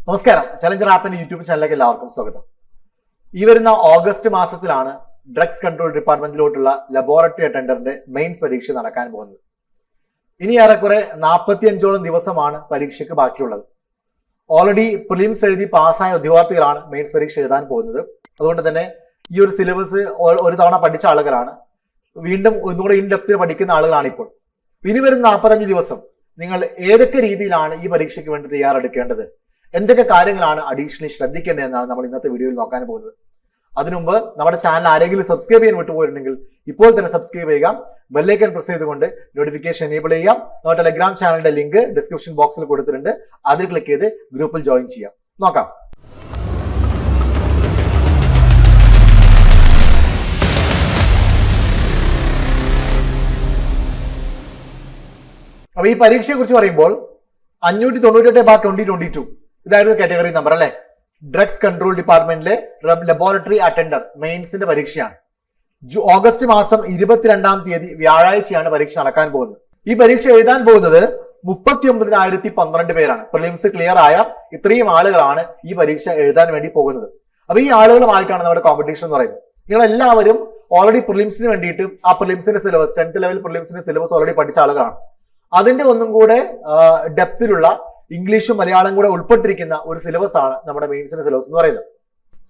നമസ്കാരം. Challenger ആപ്പിന്റെ YouTube ചാനലിലേക്ക് എല്ലാവർക്കും സ്വാഗതം. ഈ വരുന്ന ഓഗസ്റ്റ് മാസത്തിലാണ് ഡ്രഗ്സ് കൺട്രോൾ ഡിപ്പാർട്ട്മെന്റിലോട്ടുള്ള ലബോറട്ടറി അറ്റൻഡറിന്റെ മെയിൻസ് പരീക്ഷ നടക്കാൻ പോകുന്നത്. ഇനി ഏറെക്കുറെ 45ഓളം ദിവസമാണ് പരീക്ഷയ്ക്ക് ബാക്കിയുള്ളത്. ഓൾറെഡി പ്രിലിംസ് എഴുതി പാസ്സായ ഉദ്യോഗാർത്ഥികളാണ് മെയിൻസ് പരീക്ഷ എഴുതാൻ പോകുന്നത്. അതുകൊണ്ട് തന്നെ ഈ ഒരു സിലബസ് ഒരു തവണ പഠിച്ച ആളുകളാണ്, വീണ്ടും ഒന്നുകൂടെ ഇൻ ഡെപ്തിൽ പഠിക്കുന്ന ആളുകളാണ് ഇപ്പോൾ. ഇനി വരുന്ന 45 ദിവസം നിങ്ങൾ ഏതൊക്കെ രീതിയിലാണ് ഈ പരീക്ഷയ്ക്ക് വേണ്ടി തയ്യാറെടുക്കേണ്ടത്, എന്തൊക്കെ കാര്യങ്ങളാണ് അഡീഷണലി ശ്രദ്ധിക്കേണ്ടത് എന്നാണ് നമ്മൾ ഇന്നത്തെ വീഡിയോയിൽ നോക്കാൻ പോകുന്നത്. അതിനുമുമ്പ് നമ്മുടെ ചാനൽ ആരെങ്കിലും സബ്സ്ക്രൈബ് ചെയ്യാൻ വിട്ടുപോയിട്ടുണ്ടെങ്കിൽ ഇപ്പോൾ തന്നെ സബ്സ്ക്രൈബ് ചെയ്യുക, ബെല്ലൈക്കൻ പ്രസ് ചെയ്തുകൊണ്ട് നോട്ടിഫിക്കേഷൻ എനേബിൾ ചെയ്യാം. നമ്മുടെ ടെലഗ്രാം ചാനലിന്റെ ലിങ്ക് ഡിസ്ക്രിപ്ഷൻ ബോക്സിൽ കൊടുത്തിട്ടുണ്ട്, അതിൽ ക്ലിക്ക് ചെയ്ത് ഗ്രൂപ്പിൽ ജോയിൻ ചെയ്യാം. നോക്കാം. അപ്പൊ ഈ പരീക്ഷയെ കുറിച്ച് പറയുമ്പോൾ 598/2022 ഇതായിരുന്നു കാറ്റഗറി നമ്പർ അല്ലെ. ഡ്രഗ്സ് കൺട്രോൾ ഡിപ്പാർട്ട്മെന്റിലെ ലബോറട്ടറി അറ്റൻഡർ മെയിൻസിന്റെ പരീക്ഷയാണ്. ഓഗസ്റ്റ് മാസം 22-ാം തീയതി വ്യാഴാഴ്ചയാണ് പരീക്ഷ നടക്കാൻ പോകുന്നത്. ഈ പരീക്ഷ എഴുതാൻ പോകുന്നത് 39,012 പേരാണ്. പ്രിലിംസ് ക്ലിയർ ആയ ഇത്രയും ആളുകളാണ് ഈ പരീക്ഷ എഴുതാൻ വേണ്ടി പോകുന്നത്. അപ്പൊ ഈ ആളുകളുമായിട്ടാണ് നമ്മുടെ കോമ്പറ്റീഷൻ എന്ന് പറയുന്നത്. നിങ്ങൾ എല്ലാവരും ഓൾറെഡി പ്രിലിംസിന് വേണ്ടിയിട്ട് ആ പ്രിലിംസിന്റെ സിലബസ് 10th ലെവൽ പ്രിലിംസിന്റെ സിലബസ് ഓൾറെഡി പഠിച്ച ആളുകളാണ്. അതിന്റെ ഒന്നും കൂടെ ഡെപ്തിലുള്ള ഇംഗ്ലീഷും മലയാളം കൂടെ ഉൾപ്പെട്ടിരിക്കുന്ന ഒരു സിലബസ് ആണ് നമ്മുടെ മെയിൻസിന്റെ സിലബസ് എന്ന് പറയുന്നത്.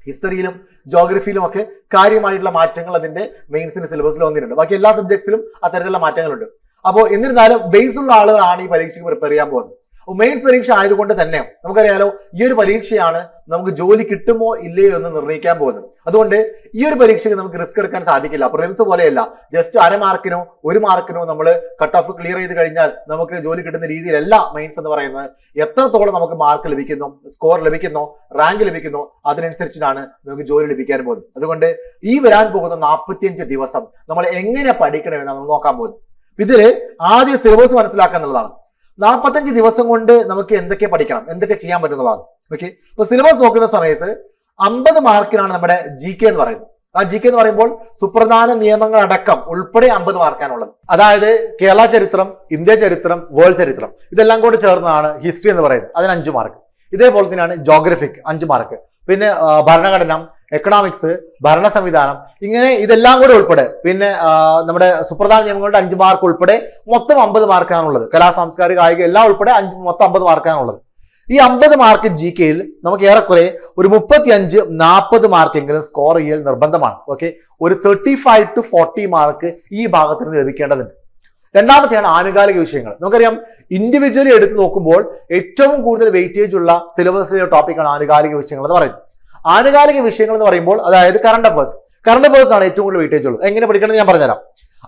ഹിസ്റ്ററിയിലും ജോഗ്രഫിയിലും ഒക്കെ കാര്യമായിട്ടുള്ള മാറ്റങ്ങൾ അതിന്റെ മെയിൻസിന്റെ സിലബസിൽ വന്നിട്ടുണ്ട്. ബാക്കി എല്ലാ സബ്ജക്ട്സിലും അത്തരത്തിലുള്ള മാറ്റങ്ങളുണ്ട്. അപ്പോൾ എന്നിരുന്നാലും ബേസ് ഉള്ള ആളുകളാണ് ഈ പരീക്ഷയ്ക്ക് പ്രിപ്പയർ ചെയ്യാൻ പോകുന്നത്. മെയിൻസ് പരീക്ഷ ആയതുകൊണ്ട് തന്നെ നമുക്കറിയാലോ, ഈ ഒരു പരീക്ഷയാണ് നമുക്ക് ജോലി കിട്ടുമോ ഇല്ലയോ എന്ന് നിർണ്ണയിക്കാൻ പോകുന്നത്. അതുകൊണ്ട് ഈ ഒരു പരീക്ഷയ്ക്ക് നമുക്ക് റിസ്ക് എടുക്കാൻ സാധിക്കില്ല. പ്രിലിംസ് പോലെയല്ല, ജസ്റ്റ് 1/2 മാർക്കിനോ 1 മാർക്കിനോ നമ്മൾ കട്ട് ഓഫ് ക്ലിയർ ചെയ്ത് കഴിഞ്ഞാൽ നമുക്ക് ജോലി കിട്ടുന്ന രീതിയിലല്ല മെയിൻസ് എന്ന് പറയുന്നത്. എത്രത്തോളം നമുക്ക് മാർക്ക് ലഭിക്കുന്നു, സ്കോർ ലഭിക്കുന്നോ, റാങ്ക് ലഭിക്കുന്നോ, അതിനനുസരിച്ചിട്ടാണ് നമുക്ക് ജോലി ലഭിക്കാൻ പോകുന്നത്. അതുകൊണ്ട് ഈ വരാൻ പോകുന്ന 45 ദിവസം നമ്മൾ എങ്ങനെ പഠിക്കണമെന്നാണ് നമ്മൾ നോക്കാൻ പോകുന്നത്. ഇതില് ആദ്യം സിലബസ് മനസ്സിലാക്കുക എന്നുള്ളതാണ്. 45 ദിവസം കൊണ്ട് നമുക്ക് എന്തൊക്കെ പഠിക്കണം, എന്തൊക്കെ ചെയ്യാൻ പറ്റുന്നതാണ്. ഓക്കെ, ഇപ്പൊ സിലബസ് നോക്കുന്ന സമയത്ത് 50 മാർക്കിനാണ് നമ്മുടെ GK എന്ന് പറയുന്നത്. ആ GK എന്ന് പറയുമ്പോൾ സുപ്രധാന നിയമങ്ങൾ അടക്കം ഉൾപ്പെടെ 50 മാർക്കാണുള്ളത്. അതായത് കേരള ചരിത്രം, ഇന്ത്യ ചരിത്രം, വേൾഡ് ചരിത്രം ഇതെല്ലാം കൂടി ചേർന്നതാണ് ഹിസ്റ്ററി എന്ന് പറയുന്നത്. അതിന് 5 മാർക്ക്. ഇതേപോലെ തന്നെയാണ് ജോഗ്രഫിക് 5 മാർക്ക്. പിന്നെ ഭരണഘടന, എക്കണോമിക്സ്, ഭരണ സംവിധാനം, ഇങ്ങനെ ഇതെല്ലാം കൂടെ ഉൾപ്പെടെ പിന്നെ നമ്മുടെ സുപ്രധാന നിയമങ്ങളുടെ 5 മാർക്ക് ഉൾപ്പെടെ മൊത്തം 50 മാർക്കാണുള്ളത്. കലാ സാംസ്കാരിക കായിക എല്ലാം ഉൾപ്പെടെ മൊത്തം 50 മാർക്കാണുള്ളത്. ഈ 50 മാർക്ക് GKയിൽ നമുക്ക് ഏറെക്കുറെ ഒരു 35-40 മാർക്കെങ്കിലും സ്കോർ ചെയ്യൽ നിർബന്ധമാണ്. ഓക്കെ, ഒരു 35 to 40 മാർക്ക് ഈ ഭാഗത്ത് നിന്ന് ലഭിക്കേണ്ടതുണ്ട്. രണ്ടാമത്തെയാണ് ആനുകാലിക വിഷയങ്ങൾ. നമുക്കറിയാം, ഇൻഡിവിജ്വലി എടുത്ത് നോക്കുമ്പോൾ ഏറ്റവും കൂടുതൽ വെയിറ്റേജ് ഉള്ള സിലബസിലെ ടോപ്പിക്കാണ് ആനുകാലിക വിഷയങ്ങൾ എന്ന് പറയുന്നത്. ആനുകാലിക വിഷയങ്ങൾ എന്ന് പറയുമ്പോൾ അതായത് കറണ്ട് അഫേഴ്സ് ആണ് ഏറ്റവും കൂടുതൽ വെയിറ്റേജ് ഉള്ളത്. എങ്ങനെ പഠിക്കണമെന്ന് ഞാൻ പറഞ്ഞുതരാം.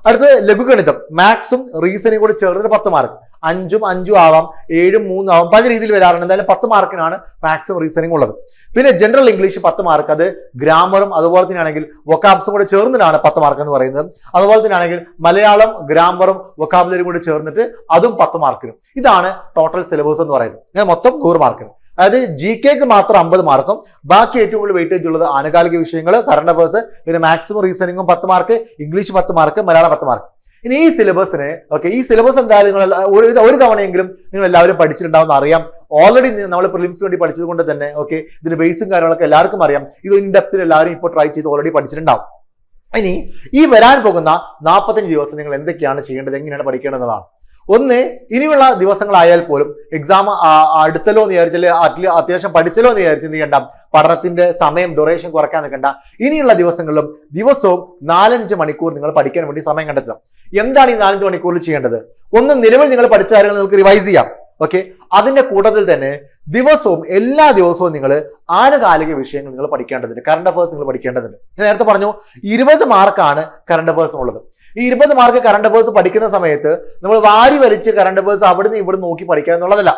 അടുത്ത് ലഘുഗണിതം, മാത്സും റീസണിങ് കൂടെ ചേർന്ന് 10 മാർക്ക്. 5 ആവാം, 7, 3 ആവാം, പല രീതിയിൽ വരാറുണ്ട്. എന്തായാലും 10 മാർക്കിനാണ് മാത്സും റീസണിങ് ഉള്ളത്. പിന്നെ ജനറൽ ഇംഗ്ലീഷ് 10 മാർക്ക്, അത് ഗ്രാമറും അതുപോലെ തന്നെയാണെങ്കിൽ വൊക്കാബ്സും കൂടെ ചേർന്നിട്ടാണ് 10 മാർക്ക് എന്ന് പറയുന്നത്. അതുപോലെ തന്നെയാണെങ്കിൽ മലയാളം, ഗ്രാമറും വൊക്കാബുലറിയും കൂടി ചേർന്നിട്ട് അതും 10 മാർക്കിനും. ഇതാണ് ടോട്ടൽ സിലബസ് എന്ന് പറയുന്നത്. ഞാൻ മൊത്തം 100 മാർക്കിന്. അതായത് GKക്ക് മാത്രം 50 മാർക്കും, ബാക്കി ഏറ്റവും കൂടുതൽ വെയിറ്റേജ് ഉള്ളത് ആനുകാലിക വിഷയങ്ങൾ, കറണ്ട് അഫേഴ്സ്, പിന്നെ മാത്സും റീസണിങ്ങും 10 mark, English 10 mark, Malayalam 10 mark. ഇനി ഈ സിലബസിന് ഈ സിലബസ് എന്തായാലും നിങ്ങൾ ഒരു തവണയെങ്കിലും നിങ്ങൾ എല്ലാവരും പഠിച്ചിട്ടുണ്ടാവുന്ന അറിയാം. ഓൾറെഡി നമ്മൾ പ്രിലിംസിന് വേണ്ടി പഠിച്ചത് കൊണ്ട് തന്നെ ഇതിന്റെ ബേസും കാര്യങ്ങളൊക്കെ എല്ലാവർക്കും അറിയാം. ഇത് ഇൻ ഡെപ്തിൽ എല്ലാവരും ഇപ്പോൾ ട്രൈ ചെയ്ത് ഓൾറെഡി പഠിച്ചിട്ടുണ്ടാവും. ഇനി ഈ വരാൻ പോകുന്ന 45 ദിവസം നിങ്ങൾ എന്തൊക്കെയാണ് ചെയ്യേണ്ടത്, എങ്ങനെയാണ് പഠിക്കേണ്ടതാണ്. ഒന്ന്, ഇനിയുള്ള ദിവസങ്ങളായാൽ പോലും എക്സാം അടുത്തല്ലോ എന്ന് വിചാരിച്ചാൽ അത്യാവശ്യം പഠിച്ചല്ലോ എന്ന് വിചാരിച്ച് എന്ത് ചെയ്യണ്ട, പഠനത്തിന്റെ സമയം ഡ്യൂറേഷൻ കുറയ്ക്കാൻ നിൽക്കണ്ട. ഇനിയുള്ള ദിവസങ്ങളിലും ദിവസവും 4-5 മണിക്കൂർ നിങ്ങൾ പഠിക്കാൻ വേണ്ടി സമയം കണ്ടെത്തുക. എന്താണ് ഈ 4-5 മണിക്കൂറിൽ ചെയ്യേണ്ടത്? ഒന്ന്, നിലവിൽ നിങ്ങൾ പഠിച്ച കാര്യങ്ങൾ നിങ്ങൾക്ക് റിവൈസ് ചെയ്യാം. ഓക്കെ, അതിന്റെ കൂട്ടത്തിൽ തന്നെ എല്ലാ ദിവസവും നിങ്ങൾ ആനുകാലിക വിഷയങ്ങൾ നിങ്ങൾ പഠിക്കേണ്ടതുണ്ട്. കറണ്ട് അഫേഴ്സ് നിങ്ങൾ പഠിക്കേണ്ടതുണ്ട്. ഞാൻ നേരത്തെ പറഞ്ഞു 20 മാർക്കാണ് കറണ്ട് അഫേഴ്സ് ഉള്ളത്. ഈ 20 മാർക്ക് കറണ്ട് അഫേഴ്സ് പഠിക്കുന്ന സമയത്ത് നമ്മൾ വാരി വലിച്ച് കറണ്ട് അഫേഴ്സ് അവിടുന്ന് ഇവിടെ നോക്കി പഠിക്കുക എന്നുള്ളതല്ല.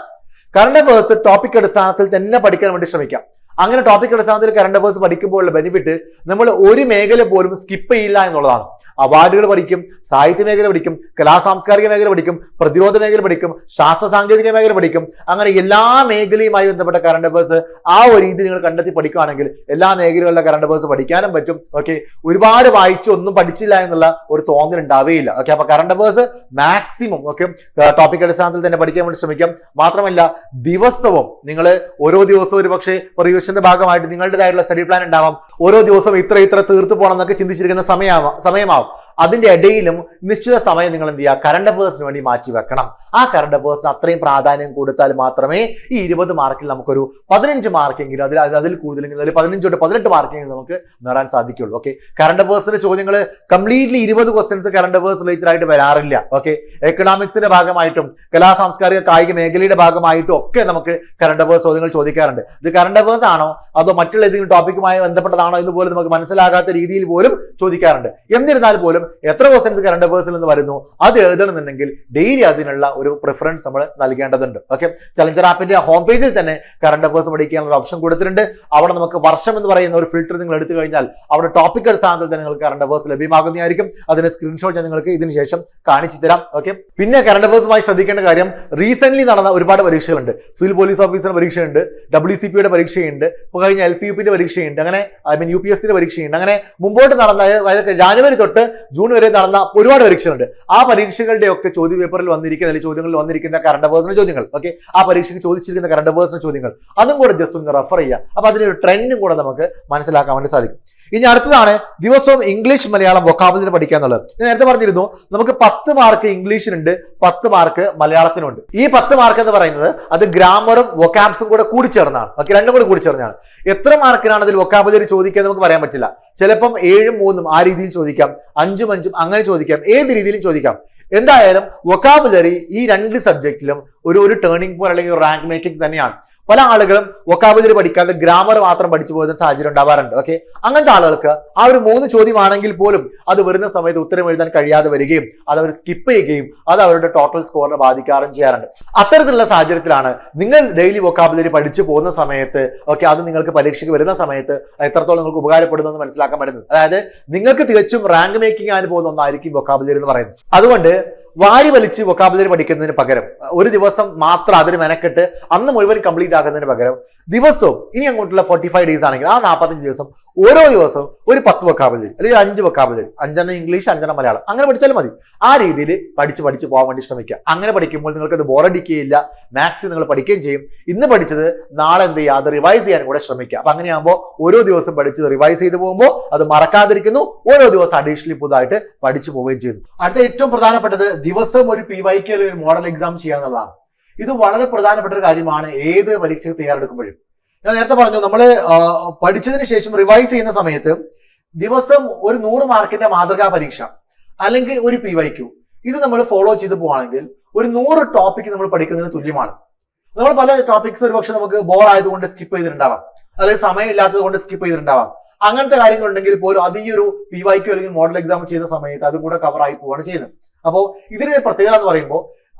കറണ്ട് അഫേഴ്സ് ടോപ്പിക് അടിസ്ഥാനത്തിൽ തന്നെ പഠിക്കാൻ വേണ്ടി ശ്രമിക്കാം. അങ്ങനെ ടോപ്പിക് അടിസ്ഥാനത്തിൽ കറണ്ട് അഫയേഴ്സ് പഠിക്കുമ്പോഴുള്ള ബെനിഫിറ്റ് നമ്മൾ ഒരു മേഖല പോലും സ്കിപ്പ് ചെയ്യില്ല എന്നുള്ളതാണ്. അവാർഡുകൾ പഠിക്കും, സാഹിത്യ മേഖല പഠിക്കും, കലാസാംസ്കാരിക മേഖല പഠിക്കും, പ്രതിരോധ മേഖല പഠിക്കും, ശാസ്ത്ര സാങ്കേതിക മേഖല പഠിക്കും. അങ്ങനെ എല്ലാ മേഖലയുമായി ബന്ധപ്പെട്ട കറണ്ട് അഫയേഴ്സ് ആ ഒരു രീതി നിങ്ങൾ കണ്ടെത്തി പഠിക്കുകയാണെങ്കിൽ എല്ലാ മേഖലകളിലെ കറണ്ട് അഫയേഴ്സ് പഠിക്കാനും പറ്റും. ഓക്കെ, ഒരുപാട് വായിച്ച് ഒന്നും പഠിച്ചില്ല എന്നുള്ള ഒരു തോന്നൽ ഉണ്ടാവുകയില്ല. ഓക്കെ, അപ്പൊ current affairs maximum okay topic അടിസ്ഥാനത്തിൽ തന്നെ പഠിക്കാൻ വേണ്ടി ശ്രമിക്കാം. മാത്രമല്ല ദിവസവും നിങ്ങൾ ഓരോ ദിവസവും ഒരു പക്ഷേ റിവിഷന്റെ ഭാഗമായിട്ട് നിങ്ങളുടേതായിട്ടുള്ള സ്റ്റഡി പ്ലാൻ ഉണ്ടാവാം. ഓരോ ദിവസം ഇത്ര തീർത്തു പോകണം എന്നൊക്കെ ചിന്തിച്ചിരിക്കുന്ന സമയമാവും. അതിന്റെ ഇടയിലും നിശ്ചിത സമയം നിങ്ങൾ എന്ത് ചെയ്യുക, കറണ്ട് അഫയേഴ്സിന് വേണ്ടി മാറ്റി വെക്കണം. ആ കറണ്ട് അഫയേഴ്സിന് അത്രയും പ്രാധാന്യം കൊടുത്താൽ മാത്രമേ ഈ 20 മാർക്കിൽ നമുക്കൊരു 15 മാർക്കെങ്കിലും അതിൽ കൂടുതലെങ്കിലും അതിൽ 15 തൊട്ട് 18 മാർക്കെങ്കിലും നമുക്ക് നേടാൻ സാധിക്കുള്ളൂ. ഓക്കെ, കറണ്ട് അഫയേഴ്സിന്റെ ചോദ്യങ്ങൾ completely 20 questions current affairs related ആയിട്ട് വരാറില്ല. ഓക്കെ, എക്കണോമിക്സിന്റെ ഭാഗമായിട്ടും കലാസാംസ്കാരിക കായിക മേഖലയുടെ ഭാഗമായിട്ടും ഒക്കെ നമുക്ക് കറണ്ട് അഫയേഴ്സ് ചോദ്യങ്ങൾ ചോദിക്കാറുണ്ട്. ഇത് കറണ്ട് അഫയേഴ്സ് ആണോ അതോ മറ്റുള്ള ഏതെങ്കിലും ടോപ്പിക്കുമായി ബന്ധപ്പെട്ടതാണോ എന്ന് പോലും നമുക്ക് മനസ്സിലാകാത്ത രീതിയിൽ പോലും ചോദിക്കാറുണ്ട്. എന്നിരുന്നാൽ പോലും എത്ര ക്വസ്റ്റ്യൻസ് കറണ്ട് അഫയേഴ്സിൽ നിന്ന് വരുന്നു അത് എഴുതണമെന്നുണ്ടെങ്കിൽ ഡെയിലി അതിനുള്ള ഒരു പ്രിഫറൻസ് നമ്മൾ നൽകേണ്ടതുണ്ട്. ഓക്കെ, ചലഞ്ചർ ആപ്പിന്റെ ഹോം പേജിൽ തന്നെ കറണ്ട് അഫയേഴ്സ് പഠിക്കാനുള്ള ഓപ്ഷൻ കൊടുത്തിട്ടുണ്ട്. അവിടെ നമുക്ക് വർഷം എന്ന് പറയുന്ന ഒരു ഫിൽറ്റർ നിങ്ങൾ എടുത്തു കഴിഞ്ഞാൽ അവിടെ ടോപ്പിക് അടിസ്ഥാനത്തിൽ തന്നെ നിങ്ങൾക്ക് കറണ്ട് അഫയേഴ്സ് ലഭ്യമാകുന്നതായിരിക്കും. അതിന്റെ സ്ക്രീൻഷോട്ട് ഞാൻ നിങ്ങൾക്ക് ഇതിന് ശേഷം കാണിച്ചു തരാം. ഓക്കെ, പിന്നെ കറണ്ട് അഫയേഴ്സുമായി ശ്രദ്ധിക്കേണ്ട കാര്യം, റീസെന്റ് നടന്ന ഒരുപാട് പരീക്ഷകളുണ്ട്. സിവിൽ പോലീസ് ഓഫീസറിന്റെ പരീക്ഷയുണ്ട്, WCPയുടെ പരീക്ഷയുണ്ട്, കഴിഞ്ഞ LPUPന്റെ പരീക്ഷയുണ്ട്, അങ്ങനെ UPSCയുടെ പരീക്ഷയുണ്ട്. അങ്ങനെ മുമ്പോട്ട് നടന്ന ജാനുവരി തൊട്ട് ജൂൺ വരെ നടന്ന ഒരുപാട് പരീക്ഷകളുണ്ട്. ആ പരീക്ഷകളുടെ ഒക്കെ ചോദ്യ പേപ്പറിൽ വന്നിരിക്കുന്ന ചോദ്യങ്ങളിൽ വന്നിരിക്കുന്ന കറണ്ട് അഫയേഴ്സിന്റെ ചോദ്യങ്ങൾ, ഓക്കെ, ആ പരീക്ഷയ്ക്ക് ചോദിച്ചിരിക്കുന്ന കറണ്ട് അഫയേഴ്സിന്റെ ചോദ്യങ്ങൾ അതും കൂടെ ജസ്റ്റ് ഒന്ന് റെഫർ ചെയ്യുക. അപ്പൊ അതിനൊരു ട്രെൻഡും കൂടെ നമുക്ക് മനസ്സിലാക്കാൻ വേണ്ടി സാധിക്കും. ഇനി അടുത്തതാണ് ദിവസവും ഇംഗ്ലീഷ് മലയാളം വൊക്കാബുലറി പഠിക്കുക എന്നുള്ളത്. ഞാൻ നേരത്തെ പറഞ്ഞിരുന്നു നമുക്ക് 10 മാർക്ക് ഇംഗ്ലീഷിനുണ്ട്, 10 മാർക്ക് മലയാളത്തിനുണ്ട്. ഈ 10 മാർക്ക് എന്ന് പറയുന്നത് അത് ഗ്രാമറും വൊക്കാബ്സും കൂടെ കൂടിച്ചേർന്നാണ്. ഓക്കെ, രണ്ടും കൂടെ കൂടിച്ചേർന്നാണ്. എത്ര മാർക്കിനാണ് അതിൽ വൊക്കാബുലറി ചോദിക്കുക നമുക്ക് പറയാൻ പറ്റില്ല. ചിലപ്പം 7ഉം 3ഉം ആ രീതിയിൽ ചോദിക്കാം, 5ഉം 5ഉം അങ്ങനെ ചോദിക്കാം, ഏത് രീതിയിലും ചോദിക്കാം. എന്തായാലും വൊക്കാബുലറി ഈ 2 സബ്ജക്റ്റിലും ഒരു ടേണിംഗ് പോയിന്റ് അല്ലെങ്കിൽ റാങ്ക് മേക്കിംഗ് തന്നെയാണ്. പല ആളുകളും വൊക്കാബുലറി പഠിക്കാതെ ഗ്രാമർ മാത്രം പഠിച്ചു പോകുന്ന സാഹചര്യം ഉണ്ടാവാറുണ്ട്. ഓക്കെ, അങ്ങനത്തെ ആളുകൾക്ക് ആ ഒരു 3 ചോദ്യമാണെങ്കിൽ പോലും അത് വരുന്ന സമയത്ത് ഉത്തരം എഴുതാൻ കഴിയാതെ വരികയും അത് അവർ സ്കിപ്പ് ചെയ്യുകയും അത് അവരുടെ ടോട്ടൽ സ്കോറിനെ ബാധിക്കാറും ചെയ്യാറുണ്ട്. അത്തരത്തിലുള്ള സാഹചര്യത്തിലാണ് നിങ്ങൾ ഡെയിലി വൊക്കാബുലറി പഠിച്ചു പോകുന്ന സമയത്ത് ഓക്കെ അത് നിങ്ങൾക്ക് പരീക്ഷയ്ക്ക് വരുന്ന സമയത്ത് എത്രത്തോളം നിങ്ങൾക്ക് ഉപകാരപ്പെടുന്നു എന്ന് മനസ്സിലാക്കാൻ പറ്റുന്നത്. അതായത് നിങ്ങൾക്ക് തികച്ചും റാങ്ക് മേക്കിംഗ് ആയി പോകുന്ന ഒന്നായിരിക്കും വൊക്കാബുലറി എന്ന് പറയുന്നത്. അതുകൊണ്ട് വാരി വലിച്ച് വൊക്കാബുലറി പഠിക്കുന്നതിന് പകരം ഒരു ദിവസം മാത്രം അതിന് മെനക്കെട്ട് അന്ന് മുഴുവൻ കംപ്ലീറ്റ് ആക്കുന്നതിന് പകരം ദിവസവും ഇനി അങ്ങോട്ടുള്ള 45 ഡേയ്സ് ആണെങ്കിൽ ആ 45 ദിവസം ഓരോ ദിവസവും ഒരു 10 വൊക്കാബുലറി അല്ലെങ്കിൽ 5 വൊക്കാബുലറി, 5 ഇംഗ്ലീഷ് 5 മലയാളം അങ്ങനെ പഠിച്ചാലും മതി. ആ രീതിയിൽ പഠിച്ച് പോകാൻ വേണ്ടി ശ്രമിക്കുക. അങ്ങനെ പഠിക്കുമ്പോൾ നിങ്ങൾക്ക് അത് ബോറടിക്കുകയില്ല, മാത്സ് നിങ്ങൾ പഠിക്കുകയും ചെയ്യും. ഇന്ന് പഠിച്ചത് നാളെ എന്ത് ചെയ്യുക, അത് റിവൈസ് ചെയ്യാൻ കൂടെ ശ്രമിക്കുക. അപ്പൊ അങ്ങനെയാകുമ്പോൾ ഓരോ ദിവസം പഠിച്ചത് റിവൈസ് ചെയ്ത് പോകുമ്പോൾ അത് മറക്കാതിരിക്കുന്നു, ഓരോ ദിവസം അഡീഷണലി പുതുതായിട്ട് പഠിച്ചു പോവുകയും ചെയ്യുന്നു. അടുത്ത ഏറ്റവും പ്രധാനപ്പെട്ടത് ദിവസവും ഒരു PYQ അല്ലെങ്കിൽ ഒരു മോഡൽ എക്സാം ചെയ്യുക എന്നുള്ളതാണ്. ഇത് വളരെ പ്രധാനപ്പെട്ട ഒരു കാര്യമാണ് ഏത് പരീക്ഷയ്ക്ക് തയ്യാറെടുക്കുമ്പോഴും. ഞാൻ നേരത്തെ പറഞ്ഞു, നമ്മൾ പഠിച്ചതിന് ശേഷം റിവൈസ് ചെയ്യുന്ന സമയത്ത് ദിവസം ഒരു 100 മാർക്കിന്റെ മാതൃകാ പരീക്ഷ അല്ലെങ്കിൽ ഒരു PYQ ഇത് നമ്മൾ ഫോളോ ചെയ്ത് പോവാണെങ്കിൽ ഒരു 100 ടോപ്പിക് നമ്മൾ പഠിക്കുന്നതിന് തുല്യമാണ്. നമ്മൾ പല ടോപ്പിക്സ് ഒരു പക്ഷെ നമുക്ക് ബോർ ആയതുകൊണ്ട് സ്കിപ്പ് ചെയ്തിട്ടുണ്ടാവാം, അല്ലെങ്കിൽ സമയം ഇല്ലാത്തത് കൊണ്ട് സ്കിപ്പ് ചെയ്തിട്ടുണ്ടാവാം. അങ്ങനത്തെ കാര്യങ്ങളുണ്ടെങ്കിൽ പോലും അത് ഈ ഒരു PYQ അല്ലെങ്കിൽ മോഡൽ എക്സാം ചെയ്യുന്ന സമയത്ത് അതും കൂടെ കവർ ആയി പോവുകയാണ് ചെയ്യുന്നത്. അപ്പോൾ ഇതിന്റെ പ്രത്യേകത എന്ന് പറയുമ്പോൾ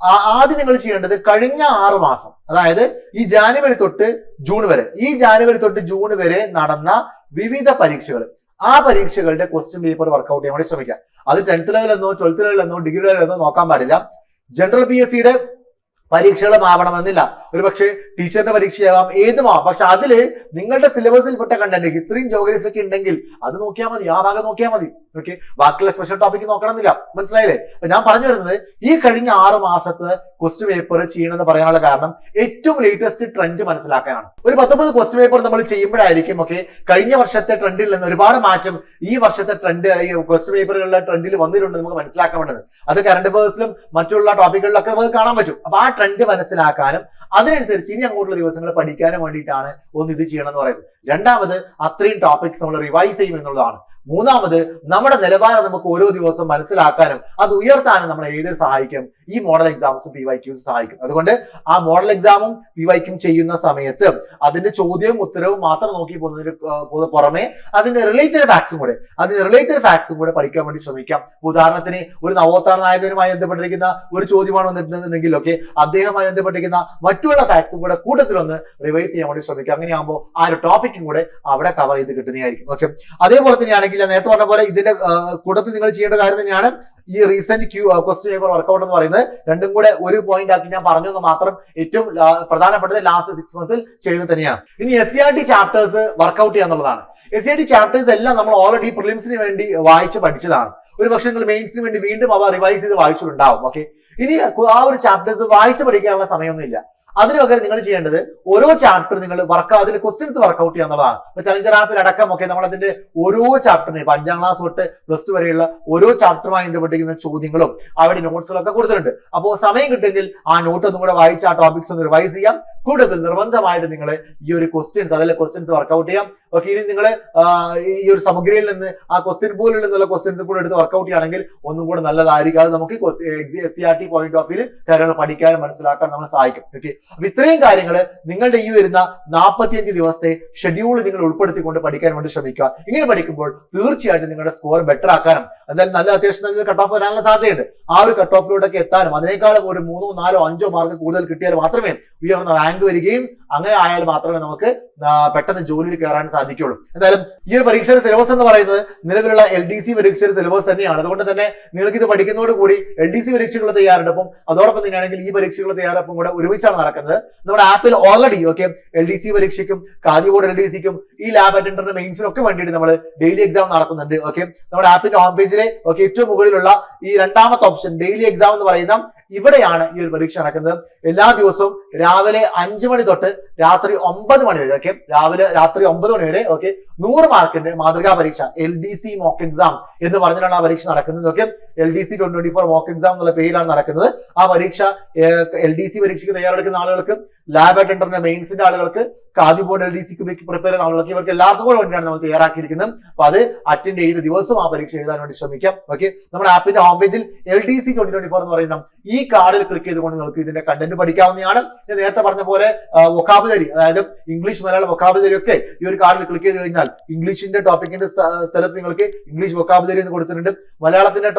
ആദ്യം നിങ്ങൾ ചെയ്യേണ്ടത് കഴിഞ്ഞ 6 മാസം, അതായത് ഈ ജാനുവരി തൊട്ട് ജൂൺ വരെ നടന്ന വിവിധ പരീക്ഷകൾ, ആ പരീക്ഷകളുടെ ക്വസ്റ്റ്യൻ പേപ്പർ വർക്ക്ഔട്ട് ചെയ്യാൻ വേണ്ടി ശ്രമിക്കുക. അത് 10th ലെവലെന്നോ 12th ലെവലെന്നോ ഡിഗ്രി ലെവലെന്നോ നോക്കാൻ പാടില്ല. ജനറൽ PSCയുടെ പരീക്ഷകളും ആവണമെന്നില്ല. ഒരു പക്ഷേ ടീച്ചറിന്റെ പരീക്ഷയാവാം, ഏതുമാവാം. പക്ഷെ അതില് നിങ്ങളുടെ സിലബസിൽ പെട്ട കണ്ടന്റ് ഹിസ്റ്ററിയും ജോഗ്രഫി ഒക്കെ ഉണ്ടെങ്കിൽ അത് നോക്കിയാൽ മതി, ആ ഭാഗം നോക്കിയാൽ മതി. ഓക്കെ, ബാക്കിയുള്ള സ്പെഷ്യൽ ടോപ്പിക് നോക്കണമെന്നില്ല. മനസ്സിലായില്ലേ? അപ്പൊ ഞാൻ പറഞ്ഞു വരുന്നത് ഈ കഴിഞ്ഞ 6 മാസത്തെ ക്വസ്റ്റ്യൻ പേപ്പർ ചെയ്യണമെന്ന് പറയാനുള്ള കാരണം ഏറ്റവും ലേറ്റസ്റ്റ് ട്രെൻഡ് മനസ്സിലാക്കാനാണ്. ഒരു 19 ക്വസ്റ്റ്യൻ പേപ്പർ നമ്മൾ ചെയ്യുമ്പോഴായിരിക്കും ഓക്കെ കഴിഞ്ഞ വർഷത്തെ ട്രെൻഡിൽ നിന്ന് ഒരുപാട് മാറ്റം ഈ വർഷത്തെ ട്രെൻഡ് അല്ലെങ്കിൽ ക്വസ്റ്റ്യൻ പേപ്പറുകളുടെ ട്രെൻഡിൽ വന്നിട്ടുണ്ട് നമുക്ക് മനസ്സിലാക്കാൻ വേണ്ടത്. അത് കറണ്ട് അഫയേഴ്സിലും മറ്റുള്ള ടോപ്പിക്കുകളിലൊക്കെ നമുക്ക് കാണാൻ പറ്റും. അപ്പൊ ആ ട്രെൻഡ് മനസ്സിലാക്കാനും അതിനനുസരിച്ച് ഇനി അങ്ങോട്ടുള്ള ദിവസങ്ങൾ പഠിക്കാനും വേണ്ടിയിട്ടാണ് ഒന്ന് ഇത് ചെയ്യണം എന്ന് പറയുന്നത്. രണ്ടാമത് അത്രയും ടോപ്പിക്സ് നമ്മൾ റിവൈസ് ചെയ്യും എന്നുള്ളതാണ്. മൂന്നാമത് നമ്മുടെ നിലവാരം നമുക്ക് ഓരോ ദിവസം മനസ്സിലാക്കാനും അത് ഉയർത്താനും നമ്മളെ ഏതൊരു സഹായിക്കും, ഈ മോഡൽ എക്സാംസും PYQs സഹായിക്കും. അതുകൊണ്ട് ആ മോഡൽ എക്സാമും PYQും ചെയ്യുന്ന സമയത്ത് അതിന്റെ ചോദ്യവും ഉത്തരവും മാത്രം നോക്കി പോകുന്നതിന് പുറമെ അതിന്റെ റിലേറ്റഡ് ഫാക്ട്സും കൂടെ പഠിക്കാൻ വേണ്ടി ശ്രമിക്കാം. ഉദാഹരണത്തിന് ഒരു നവോത്ഥാന നായകനുമായി ബന്ധപ്പെട്ടിരിക്കുന്ന ഒരു ചോദ്യമാണ് വന്നിട്ടുണ്ടെങ്കിൽ അദ്ദേഹവുമായി ബന്ധപ്പെട്ടിരിക്കുന്ന മറ്റുള്ള ഫാക്ട്സും കൂടെ കൂട്ടത്തിലൊന്ന് റിവൈസ് ചെയ്യാൻ വേണ്ടി ശ്രമിക്കാം. അങ്ങനെയാകുമ്പോൾ ആ ഒരു ടോപ്പിക്കും കൂടെ അവിടെ കവർ ചെയ്ത് കിട്ടുന്നതായിരിക്കും. ഓക്കെ, അതേപോലെ തന്നെയാണെങ്കിൽ ഞാൻ നേരത്തെ പറഞ്ഞ പോലെ ഇതിന്റെ കൂട്ടത്തിൽ നിങ്ങൾ ചെയ്യേണ്ട കാര്യം തന്നെയാണ് ഈ റീസെന്റ് ക്വസ്റ്റ്യൻ പേപ്പർ വർക്കൗട്ട് എന്ന് പറയുന്നത്. രണ്ടും കൂടെ ഒരു പോയിന്റ് ആക്കി ഞാൻ പറഞ്ഞു എന്ന് മാത്രം. ഏറ്റവും പ്രധാനപ്പെട്ടത് ലാസ്റ്റ് 6 months ചെയ്യുന്നത് തന്നെയാണ്. ഇനി SCERT ചാപ്റ്റേഴ്സ് വർക്കൗട്ട് ചെയ്യാന്നുള്ളതാണ്. SCERT ചാപ്റ്റേഴ്സ് എല്ലാം നമ്മൾ ഓൾറെഡി പ്രിലിംസിന് വേണ്ടി വായിച്ച് പഠിച്ചതാണ്. ഒരു പക്ഷേ നിങ്ങൾ മെയിൻസിന് വേണ്ടി വീണ്ടും അവ റിവൈസ് ചെയ്ത് വായിച്ചിട്ടുണ്ടാവും. ഓക്കെ, ഇനി ആ ഒരു ചാപ്റ്റേഴ്സ് വായിച്ച് പഠിക്കാനുള്ള സമയമൊന്നുമില്ല. അതിന് പകരം നിങ്ങൾ ചെയ്യേണ്ടത് ഓരോ ചാപ്റ്റർ നിങ്ങൾ അതിന്റെ ക്വസ്റ്റ്യൻസ് വർക്കൗട്ട് ചെയ്യുക എന്നുള്ളതാണ്. ഇപ്പൊ ചലഞ്ചർ ആപ്പിൽ അടക്കം നമ്മൾ അതിന്റെ ഓരോ ചാപ്റ്ററിനും ഇപ്പൊ 5ാം ക്ലാസ് തൊട്ട് +2 വരെയുള്ള ഓരോ ചാപ്റ്ററുമായി ബന്ധപ്പെട്ടിരിക്കുന്ന ചോദ്യങ്ങളും അവിടെ നോട്ട്സുകളൊക്കെ കൊടുത്തിട്ടുണ്ട്. അപ്പോൾ സമയം കിട്ടുമെങ്കിൽ ആ നോട്ട് ഒന്നും കൂടെ വായിച്ച് ആ ടോപ്പിക്സ് ഒന്ന് റിവൈസ് ചെയ്യാം. കൂടുതൽ നിർബന്ധമായിട്ട് നിങ്ങൾ ഈ ഒരു ക്വസ്റ്റ്യൻസ് വർക്കൗട്ട് ചെയ്യാം. ഓക്കെ, ഇനി നിങ്ങൾ ഈ ഒരു സമഗ്രയിൽ നിന്ന് ആ ക്വസ്റ്റ്യൻ പോലിൽ നിന്നുള്ള ക്വസ്റ്റ്യൻസ് കൂടെ എടുത്ത് വർക്കൗട്ട് ചെയ്യുകയാണെങ്കിൽ ഒന്നും കൂടെ നല്ലതായിരിക്കും. അത് നമുക്ക് SCERT പോയിന്റ് ഓഫ് വ്യൂ കാര്യങ്ങൾ പഠിക്കാനും മനസ്സിലാക്കാൻ നമ്മളെ സഹായിക്കും. ഓക്കെ, അപ്പൊ ഇത്രയും കാര്യങ്ങൾ നിങ്ങളുടെ ഈ വരുന്ന 45 ദിവസത്തെ ഷെഡ്യൂൾ നിങ്ങൾ ഉൾപ്പെടുത്തിക്കൊണ്ട് പഠിക്കാൻ വേണ്ടി ശ്രമിക്കുക. ഇങ്ങനെ പഠിക്കുമ്പോൾ തീർച്ചയായിട്ടും നിങ്ങളുടെ സ്കോർ ബെറ്റർ ആക്കാനും എന്തായാലും അത്യാവശ്യം നല്ല കട്ട് ഓഫ് വരാനുള്ള സാധ്യതയുണ്ട്. ആ ഒരു കട്ട് ഓഫിലോട്ടൊക്കെ എത്താനും അതിനേക്കാളും ഒരു 3, 4, 5 മാർക്ക് കൂടുതൽ കിട്ടിയാൽ മാത്രമേ ഉയർന്ന റാങ്ക് വരികയും അങ്ങനെ ആയാൽ മാത്രമേ നമുക്ക് പെട്ടെന്ന് ജോലിയിൽ കയറാൻ സാധിക്കുള്ളൂ. എന്തായാലും ഈ ഒരു പരീക്ഷയുടെ സിലബസ് എന്ന് പറയുന്നത് നിലവിലുള്ള LDC പരീക്ഷയുടെ സിലബസ് തന്നെയാണ്. അതുകൊണ്ട് തന്നെ നിങ്ങൾക്ക് ഇത് പഠിക്കുന്നതോടുകൂടി LDC പരീക്ഷകളുടെ തയ്യാറെടുപ്പും അതോടൊപ്പം തന്നെയാണെങ്കിൽ ഈ പരീക്ഷകളുടെ തയ്യാറെടുപ്പും കൂടെ ഒരുമിച്ചാണ് നടക്കുന്നത്. നമ്മുടെ ആപ്പിൽ ഓൾറെഡി LDC പരീക്ഷയ്ക്കും ഖാദി ബോർഡ് LDCക്കും ഈ ലാബ് അറ്റൻഡറിന്റെ മെയിൻസിനും ഒക്കെ വേണ്ടിയിട്ട് നമ്മൾ ഡെയിലി എക്സാം നടത്തുന്നുണ്ട്. ഓക്കെ, നമ്മുടെ ആപ്പിന്റെ ഹോം പേജിലെ ഏറ്റവും മുകളിലുള്ള ഈ രണ്ടാമത്തെ ഓപ്ഷൻ ഡെയിലി എക്സാം എന്ന് പറയുന്ന ഇവിടെയാണ് ഈ ഒരു പരീക്ഷ നടക്കുന്നത്. എല്ലാ ദിവസവും രാവിലെ 5 മണി തൊട്ട് രാത്രി 9 മണി വരെ. രാത്രി 9 മണി വരെ 100 മാർക്കിന്റെ മാതൃകാ പരീക്ഷ LDC മോക്ക് എക്സാം എന്ന് പറഞ്ഞിട്ടാണ് ആ പരീക്ഷ നടക്കുന്നത്. LDC 2024 മോക്ക് എക്സാം എന്നുള്ള പേരിലാണ് നടക്കുന്നത്. ആ പരീക്ഷ LDC പരീക്ഷയ്ക്ക് തയ്യാറെടുക്കുന്ന ആളുകൾക്ക്, ലാബ് അറ്റൻഡറിന്റെ മെയിൻസിന്റെ ആളുകൾക്ക്, ഖാദി ബോർഡ് LDCക്ക് പ്രിപ്പയർ ചെയ്യുന്ന ആളുകൾക്ക്, ഇവർക്ക് എല്ലാവർക്കും കൂടെ വേണ്ടിയാണ് നമ്മൾ തയ്യാറാക്കിയിരിക്കുന്നത്. അപ്പൊ അത് അറ്റൻഡ് ചെയ്ത് ദിവസവും ആ പരീക്ഷ എഴുതാൻ വേണ്ടി ശ്രമിക്കാം. ഓക്കെ, നമ്മുടെ ആപ്പിന്റെ ഹോം പേജിൽ LDC 2024 എന്ന് പറയുന്ന ഈ കാർഡിൽ ക്ലിക്ക് ചെയ്തുകൊണ്ട് നിങ്ങൾക്ക് ഇതിന്റെ കണ്ടന്റ് പഠിക്കാവുന്നതാണ്. ഞാൻ നേരത്തെ പറഞ്ഞ പോലെ വൊക്കാബുലറി, അതായത് ഇംഗ്ലീഷ് മലയാളം വൊക്കാബുലറി ഒക്കെ ഈ ഒരു കാർഡിൽ ക്ലിക്ക് ചെയ്ത് കഴിഞ്ഞാൽ ഇംഗ്ലീഷിന്റെ ടോപ്പിക്കിന്റെ സ്ഥലത്ത് നിങ്ങൾക്ക് ഇംഗ്ലീഷ് വൊക്കാബുലറി എന്ന് കൊടുത്തിട്ടുണ്ട്. മലയാളത്തിന്റെ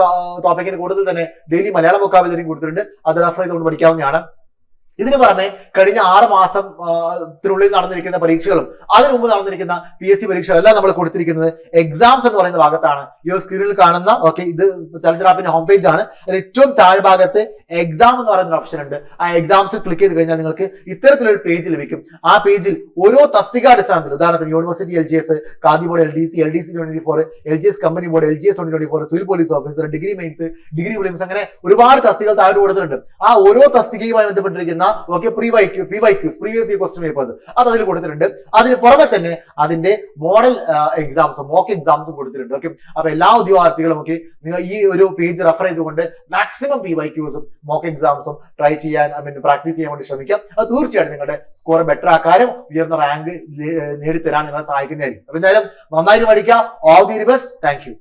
ടോപ്പിക്കിന് കൂടുതൽ തന്നെ ഡെയിലി മലയാളം വൊക്കാബുലറി കൊടുത്തിട്ടുണ്ട്. അത് റെഫർ ചെയ്തുകൊണ്ട് പഠിക്കാവുന്നതാണ്. ഇതിനു പുറമെ കഴിഞ്ഞ 6 മാസത്തിനുള്ളിൽ നടന്നിരിക്കുന്ന പരീക്ഷകളും അതിനു മുമ്പ് നടന്നിരിക്കുന്ന PSC പരീക്ഷകളെല്ലാം നമ്മൾ കൊടുത്തിരിക്കുന്നത് എക്സാംസ് എന്ന് പറയുന്ന ഭാഗത്താണ്. ഈ ഒരു സ്ക്രീനിൽ കാണുന്ന ഇത് ചലഞ്ചർ ആപ്പിന്റെ ഹോം പേജ് ആണ്. അതിൽ ഏറ്റവും താഴ്ഭാഗത്ത് എക്സാം എന്ന് പറയുന്ന ഓപ്ഷൻ ഉണ്ട്. ആ എക്സാംസ് ക്ലിക്ക് ചെയ്ത് കഴിഞ്ഞാൽ നിങ്ങൾക്ക് ഇത്തരത്തിലൊരു പേജ് ലഭിക്കും. ആ പേജിൽ ഓരോ തസ്തിക അടിസ്ഥാനത്തിൽ, ഉദാഹരണത്തിന് university LGS, khadi board LDC 2024, LGS company board LGS 2024, civil police officer, degree mains, degree prelims, അങ്ങനെ ഒരുപാട് തസ്തികകൾ താഴെ കൊടുത്തിട്ടുണ്ട്. ആ ഓരോ തസ്തികയുമായി ബന്ധപ്പെട്ടിരിക്കുന്ന PYQs previous year question papers അത് അതിൽ കൊടുത്തിട്ടുണ്ട്. അതിന് പുറമെ തന്നെ അതിന്റെ മോഡൽ എക്സാംസും മോക്ക് എക്സാംസും കൊടുത്തിട്ടുണ്ട്. അപ്പൊ എല്ലാ ഉദ്യോഗാർത്ഥികളും നിങ്ങൾ ഈ ഒരു പേജ് റെഫർ ചെയ്തുകൊണ്ട് മാക്സിമം PYQസും മോക്ക് എക്സാംസും ട്രൈ ചെയ്യാൻ പ്രാക്ടീസ് ചെയ്യാൻ വേണ്ടി ശ്രമിക്കാം. അത് തീർച്ചയായിട്ടും നിങ്ങളുടെ സ്കോർ ബെറ്റർ ആക്കാനും ഉയർന്ന റാങ്ക് നേടിത്തരാൻ നിങ്ങളെ സഹായിക്കുന്നതായിരിക്കും. അപ്പൊ എന്തായാലും നന്നായിട്ട് പഠിക്കുക. All the best. Thank you.